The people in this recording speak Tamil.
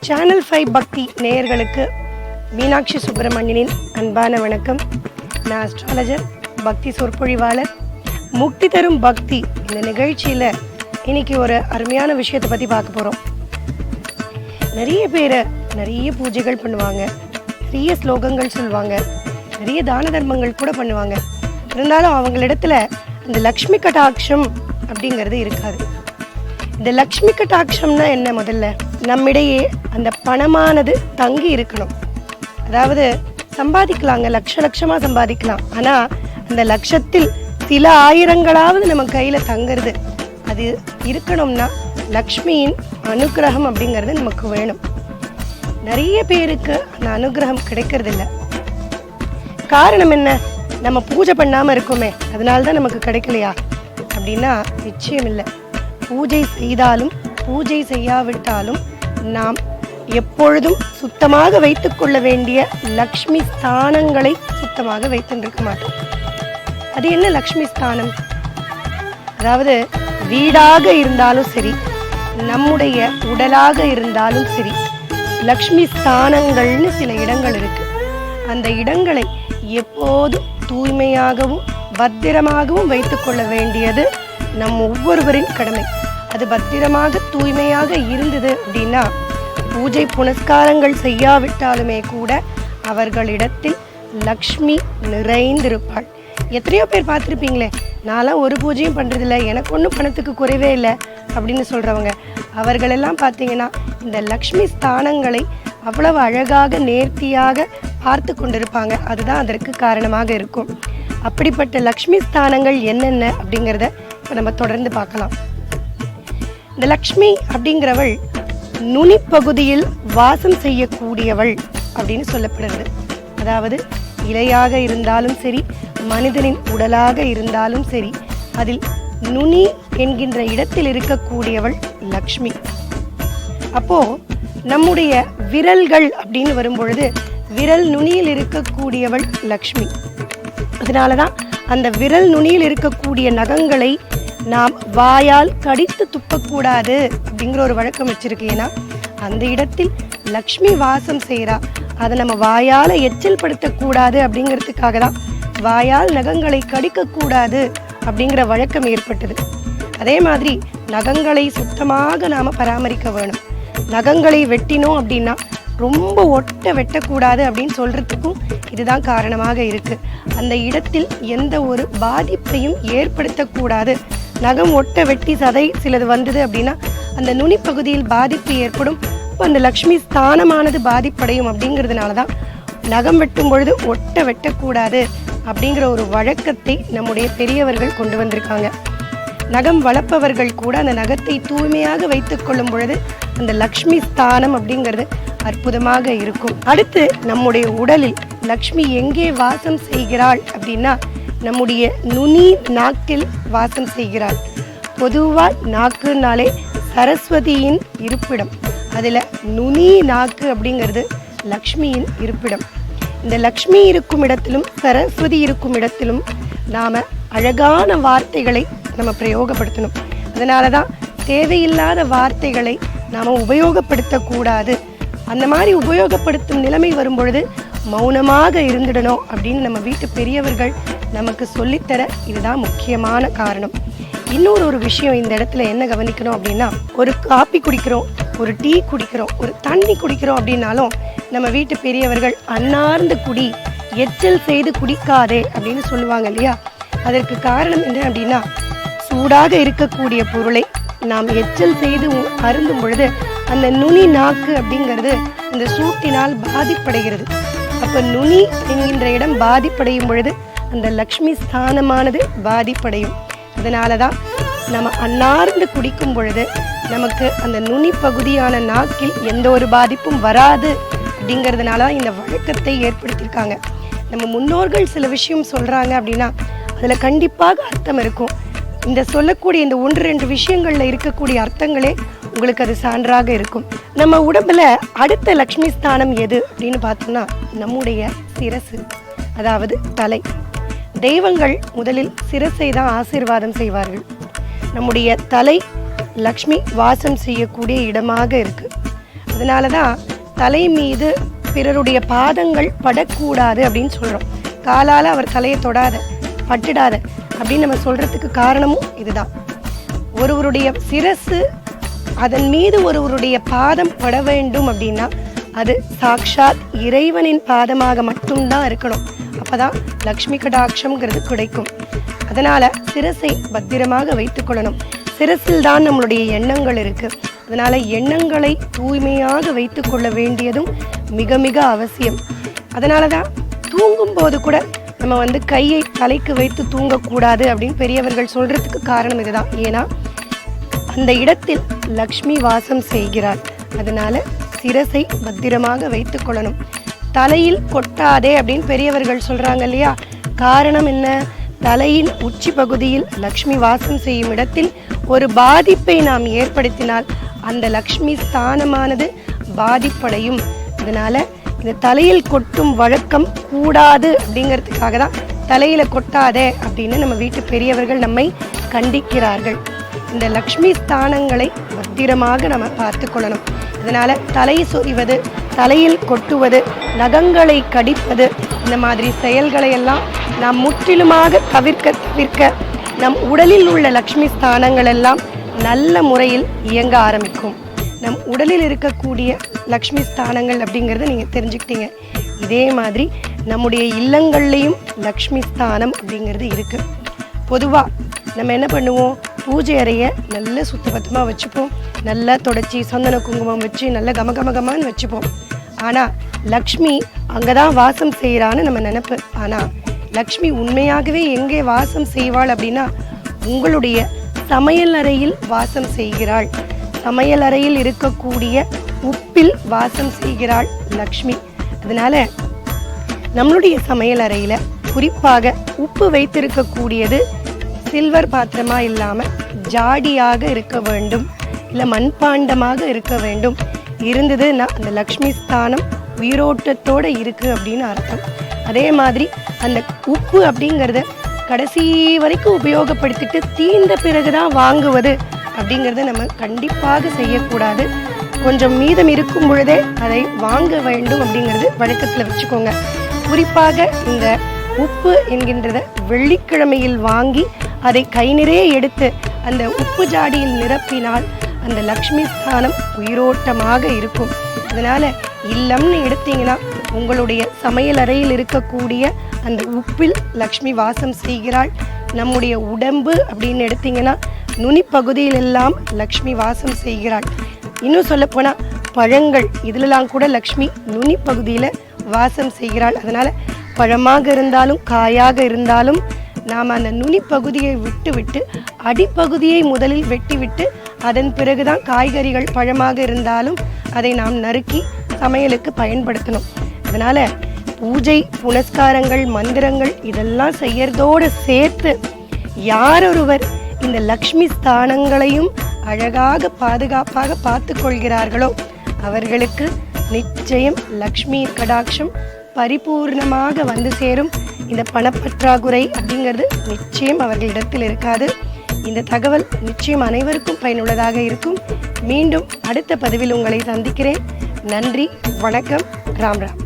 சேனல் 5 பக்தி நேயர்களுக்கு மீனாட்சி சுப்பிரமணியனின் அன்பான வணக்கம். நான் அஸ்ட்ராலஜர், பக்தி சொற்பொழிவாளர். முக்தி தரும் பக்தி இந்த நிகழ்ச்சியில் இன்னைக்கு ஒரு அருமையான விஷயத்தை பற்றி பார்க்க போகிறோம். நிறைய பேர் நிறைய பூஜைகள் பண்ணுவாங்க, நிறைய ஸ்லோகங்கள் சொல்லுவாங்க, நிறைய தான தர்மங்கள் கூட பண்ணுவாங்க. இருந்தாலும் அவங்களிடத்துல இந்த லக்ஷ்மி கடாட்சம் அப்படிங்கிறது இருக்காது. இந்த லக்ஷ்மி கடாட்சம்னா என்ன? முதல்ல நம்மிடையே அந்த பணமானது தங்கி இருக்கணும். அதாவது சம்பாதிக்கலாங்க, லட்சமாக சம்பாதிக்கலாம். ஆனால் அந்த லட்சத்தில் சில ஆயிரங்களாவது நம்ம கையில் தங்கிறது அது இருக்கணும்னா லக்ஷ்மியின் அனுகிரகம் அப்படிங்கிறது நமக்கு வேணும். நிறைய பேருக்கு அந்த அனுகிரகம் கிடைக்கிறதில்ல. காரணம் என்ன? நம்ம பூஜை பண்ணாமல் இருக்கோமே, அதனால தான் நமக்கு கிடைக்கலையா அப்படின்னா நிச்சயம் இல்லை. பூஜை செய்தாலும் பூஜை செய்யாவிட்டாலும் நாம் எப்பொழுதும் சுத்தமாக வைத்து கொள்ள வேண்டிய லக்ஷ்மி ஸ்தானங்களை சுத்தமாக வைத்துருக்க மாட்டோம். அது என்ன லக்ஷ்மி ஸ்தானம்? அதாவது வீடாக இருந்தாலும் சரி, நம்முடைய உடலாக இருந்தாலும் சரி, லக்ஷ்மி ஸ்தானங்கள்னு சில இடங்கள் இருக்கு. அந்த இடங்களை எப்போதும் தூய்மையாகவும் பத்திரமாகவும் வைத்து கொள்ள வேண்டியது நம் ஒவ்வொருவரின் கடமை. அது பத்திரமாக தூய்மையாக இருந்தது அப்படின்னா பூஜை புனஸ்காரங்கள் செய்யாவிட்டாலுமே கூட அவர்களிடத்தில் லக்ஷ்மி நிறைந்திருப்பாள். எத்தனையோ பேர் பார்த்துருப்பீங்களே, நான்லாம் ஒரு பூஜையும் பண்ணுறதில்ல, எனக்கு ஒன்றும் பணத்துக்கு குறைவே இல்லை அப்படின்னு சொல்கிறவங்க, அவர்களெல்லாம் பார்த்தீங்கன்னா இந்த லக்ஷ்மி ஸ்தானங்களை அவ்வளவு அழகாக நேர்த்தியாக பார்த்து கொண்டிருப்பாங்க. அதுதான் அதற்கு காரணமாக இருக்கும். அப்படிப்பட்ட லக்ஷ்மி ஸ்தானங்கள் என்னென்ன அப்படிங்கிறத இப்போ நம்ம தொடர்ந்து பார்க்கலாம். இந்த லக்ஷ்மி அப்படிங்கிறவள் நுனிப்பகுதியில் வாசம் செய்யக்கூடியவள் அப்படின்னு சொல்லப்படுறது. அதாவது இலையாக இருந்தாலும் சரி, மனிதனின் உடலாக இருந்தாலும் சரி, அதில் நுனி என்கின்ற இடத்தில் இருக்கக்கூடியவள் லக்ஷ்மி. அப்போ நம்முடைய விரல்கள் அப்படின்னு வரும்பொழுது விரல் நுனியில் இருக்கக்கூடியவள் லக்ஷ்மி. அதனால தான் அந்த விரல் நுனியில் இருக்கக்கூடிய நகங்களை நாம் வாயால் கடித்து துப்பக்கூடாது அப்படிங்கிற ஒரு வழக்கம் வச்சிருக்கு. ஏன்னா அந்த இடத்தில் லக்ஷ்மி வாசம் செய்கிறா. அதை நம்ம வாயால் எச்சல் படுத்தக்கூடாது அப்படிங்கிறதுக்காக தான் வாயால் நகங்களை கடிக்கக்கூடாது அப்படிங்கிற வழக்கம் ஏற்பட்டது. அதே மாதிரி நகங்களை சுத்தமாக நாம் பராமரிக்க வேணும். நகங்களை வெட்டினோம் அப்படின்னா ரொம்ப வெட்டக்கூடாது அப்படின்னு சொல்கிறதுக்கும் இதுதான் காரணமாக இருக்குது. அந்த இடத்தில் எந்த ஒரு பாதிப்பையும் ஏற்படுத்தக்கூடாது. நகம் வெட்டி சதை சிலது வந்தது அப்படின்னா அந்த நுனி பகுதியில் பாதிப்பு ஏற்படும். அந்த லக்ஷ்மி ஸ்தானமானது பாதிப்படையும். அப்படிங்கிறதுனால தான் நகம் வெட்டும் பொழுது வெட்டக்கூடாது அப்படிங்கிற ஒரு வழக்கத்தை நம்முடைய பெரியவர்கள் கொண்டு வந்திருக்காங்க. நகம் வளர்ப்பவர்கள் கூட அந்த நகத்தை தூய்மையாக வைத்து கொள்ளும் பொழுது அந்த லக்ஷ்மி ஸ்தானம் அப்படிங்கிறது அற்புதமாக இருக்கும். அடுத்து நம்முடைய உடலில் லக்ஷ்மி எங்கே வாசம் செய்கிறாள் அப்படின்னா நம்முடைய நுனி நாக்கில் வாசம் செய்கிறாள். பொதுவாக நாக்குனாலே சரஸ்வதியின் இருப்பிடம். அதில் நுனி நாக்கு அப்படிங்கிறது லக்ஷ்மியின் இருப்பிடம். இந்த லக்ஷ்மி இருக்கும் இடத்திலும் சரஸ்வதி இருக்கும் இடத்திலும் நாம் அழகான வார்த்தைகளை நம்ம பிரயோகப்படுத்தணும். அதனால தான் தேவையில்லாத வார்த்தைகளை நாம் உபயோகப்படுத்தக்கூடாது. அந்த மாதிரி உபயோகப்படுத்தும் நிலைமை வரும்பொழுது மௌனமாக இருந்துடணும் அப்படின்னு நம்ம வீட்டு பெரியவர்கள் நமக்கு சொல்லித்தர இதுதான் முக்கியமான காரணம். இன்னொரு விஷயம் இந்த இடத்துல என்ன கவனிக்கணும் அப்படின்னா, ஒரு காப்பி குடிக்கிறோம், ஒரு டீ குடிக்கிறோம், ஒரு தண்ணி குடிக்கிறோம் அப்படின்னாலும் நம்ம வீட்டு பெரியவர்கள் அன்னார்ந்து குடி, எச்சல் செய்து குடிக்காதே அப்படின்னு சொல்லுவாங்க இல்லையா? அதற்கு காரணம் என்ன அப்படின்னா, சூடாக இருக்கக்கூடிய பொருளை நாம் எச்சல் செய்து அருந்தும் பொழுது அந்த நுனி நாக்கு அப்படிங்கிறது இந்த சூட்டினால் பாதிப்படைகிறது. அப்போ நுனி என்கின்ற இடம் பாதிப்படையும் பொழுது அந்த லக்ஷ்மி ஸ்தானமானது பாதிப்படையும். அதனால தான் நம்ம அன்னார்ந்து குடிக்கும் பொழுது நமக்கு அந்த நுனி பகுதியான நாக்கில் எந்த ஒரு பாதிப்பும் வராது. அப்படிங்கிறதுனால தான் இந்த வழக்கத்தை ஏற்படுத்தியிருக்காங்க. நம்ம முன்னோர்கள் சில விஷயம் சொல்கிறாங்க அப்படின்னா அதில் கண்டிப்பாக அர்த்தம் இருக்கும். இந்த சொல்லக்கூடிய இந்த 1-2 விஷயங்களில் இருக்கக்கூடிய அர்த்தங்களே உங்களுக்கு அது சான்றாக இருக்கும். நம்ம உடம்புல அடுத்த லக்ஷ்மி ஸ்தானம் எது அப்படின்னு பார்த்தோம்னா நம்முடைய சிரசு, அதாவது தலை. தெய்வங்கள் முதலில் சிரசை தான் ஆசீர்வாதம் செய்வார்கள். நம்முடைய தலை லக்ஷ்மி வாசம் செய்யக்கூடிய இடமாக இருக்குது. அதனால தான் தலை மீது பிறருடைய பாதங்கள் படக்கூடாது அப்படின்னு சொல்கிறோம். காலால் அவர் தலையை தொடாத, பட்டுடாத அப்படின்னு நம்ம சொல்கிறதுக்கு காரணமும் இதுதான். ஒருவருடைய சிரசு அதன் மீது ஒருவருடைய பாதம் பட வேண்டும் அப்படின்னா அது சாக்ஷாத் இறைவனின் பாதமாக மட்டும்தான் இருக்கணும். அப்போதான் லக்ஷ்மி கடாட்சம்ங்கிறது கிடைக்கும். அதனால் சிரசை பத்திரமாக வைத்துக்கொள்ளணும். சிரசில் தான் நம்மளுடைய எண்ணங்கள் இருக்குது. அதனால் எண்ணங்களை தூய்மையாக வைத்து கொள்ள வேண்டியதும் மிக மிக அவசியம். அதனால தான் தூங்கும்போது கூட நம்ம கையை தலைக்கு வைத்து தூங்கக்கூடாது அப்படின்னு பெரியவர்கள் சொல்கிறதுக்கு காரணம் இதுதான். ஏன்னா அந்த இடத்தில் லக்ஷ்மி வாசம் செய்கிறாள். அதனால் சிரசை பத்திரமாக வைத்து கொள்ளணும். தலையில் கொட்டாதே அப்படின்னு பெரியவர்கள் சொல்கிறாங்க இல்லையா? காரணம் என்ன? தலையின் உச்சி பகுதியில் லக்ஷ்மி வாசம் செய்யும் இடத்தில் ஒரு பாதிப்பை நாம் ஏற்படுத்தினால் அந்த லக்ஷ்மி ஸ்தானமானது பாதிப்படையும். அதனால் இந்த தலையில் கொட்டும் வழக்கம் கூடாது அப்படிங்கிறதுக்காக தான் தலையில் கொட்டாதே அப்படின்னு நம்ம வீட்டு பெரியவர்கள் நம்மை கண்டிக்கிறார்கள். இந்த லக்ஷ்மி ஸ்தானங்களை பத்திரமாக நம்ம பார்த்து கொள்ளணும். அதனால் தலை சொறிவது, தலையில் கொட்டுவது, நகங்களை கடிப்பது, இந்த மாதிரி செயல்களை எல்லாம் நாம் முற்றிலுமாக தவிர்க்க நம் உடலில் உள்ள லக்ஷ்மி ஸ்தானங்கள் எல்லாம் நல்ல முறையில் இயங்க ஆரம்பிக்கும். நம் உடலில் இருக்கக்கூடிய லக்ஷ்மி ஸ்தானங்கள் அப்படிங்கிறத நீங்கள் தெரிஞ்சுக்கிட்டீங்க. இதே மாதிரி நம்முடைய இல்லங்கள்லேயும் லக்ஷ்மி ஸ்தானம் அப்படிங்கிறது இருக்குது. பொதுவாக நம்ம என்ன பண்ணுவோம்? பூஜை அறையை நல்ல சுத்தபத்தமாக வச்சுப்போம். நல்லா தொடச்சி சந்தன குங்குமம் வச்சு நல்ல கமகமகமான்னு வச்சுப்போம். ஆனால் லக்ஷ்மி அங்கே தான் வாசம் செய்கிறான்னு நம்ம நினைப்பு. ஆனால் லக்ஷ்மி உண்மையாகவே எங்கே வாசம் செய்வாள் அப்படின்னா உங்களுடைய சமையல் அறையில் வாசம் செய்கிறாள். சமையல் அறையில் இருக்கக்கூடிய உப்பில் வாசம் செய்கிறாள் லக்ஷ்மி. அதனால் நம்மளுடைய சமையல் அறையில் குறிப்பாக உப்பு வைத்திருக்கக்கூடியது சில்வர் பாத்திரமாக இல்லாமல் ஜாடியாக இருக்க வேண்டும், இல்லை மண்பாண்டமாக இருக்க வேண்டும். இருந்ததுன்னா அந்த லக்ஷ்மி ஸ்தானம் உயிரோட்டத்தோடு இருக்குது அப்படின்னு அர்த்தம். அதே மாதிரி அந்த உப்பு அப்படிங்கிறத கடைசி வரைக்கும் உபயோகப்படுத்திட்டு தீர்ந்த பிறகு தான் வாங்குவது அப்படிங்கிறத நம்ம கண்டிப்பாக செய்யக்கூடாது. கொஞ்சம் மீதம் இருக்கும் பொழுதே அதை வாங்க வேண்டும் அப்படிங்கிறது வழக்கத்தில் வச்சுக்கோங்க. குறிப்பாக இந்த உப்பு என்கின்றத வெள்ளிக்கிழமையில் வாங்கி அதை கை நிறைய எடுத்து அந்த உப்பு ஜாடியில் நிரப்பினால் அந்த லக்ஷ்மி ஸ்தானம் உயிரோட்டமாக இருக்கும். அதனால் இல்லம்னு எடுத்தீங்கன்னா உங்களுடைய சமையல் அறையில் இருக்கக்கூடிய அந்த உப்பில் லக்ஷ்மி வாசம் செய்கிறாள். நம்முடைய உடம்பு அப்படின்னு எடுத்தீங்கன்னா நுனி பகுதியிலெல்லாம் லக்ஷ்மி வாசம் செய்கிறாள். இன்னும் சொல்லப்போனால் பழங்கள் இதிலெல்லாம் கூட லக்ஷ்மி நுனி பகுதியில் வாசம் செய்கிறாள். அதனால் பழமாக இருந்தாலும் காயாக இருந்தாலும் நாம் அந்த நுனி பகுதியை விட்டு அடிப்பகுதியை முதலில் வெட்டிவிட்டு அதன் பிறகுதான் காய்கறிகள் பழமாக இருந்தாலும் அதை நாம் நறுக்கி சமையலுக்கு பயன்படுத்தணும். அதனால் பூஜை புனஸ்காரங்கள் மந்திரங்கள் இதெல்லாம் செய்யறதோடு சேர்த்து யாரொருவர் இந்த லக்ஷ்மி ஸ்தானங்களையும் அழகாக பாதுகாப்பாக பார்த்து கொள்கிறார்களோ அவர்களுக்கு நிச்சயம் லக்ஷ்மி கடாட்சம் பரிபூர்ணமாக வந்து சேரும். இந்த பணப்பற்றாக்குறை அப்படிங்கிறது நிச்சயம் அவர்களிடத்தில் இருக்காது. இந்த தகவல் நிச்சயம் அனைவருக்கும் பயனுள்ளதாக இருக்கும். மீண்டும் அடுத்த பதிவில் உங்களை சந்திக்கிறேன். நன்றி, வணக்கம், ராம் ராம்.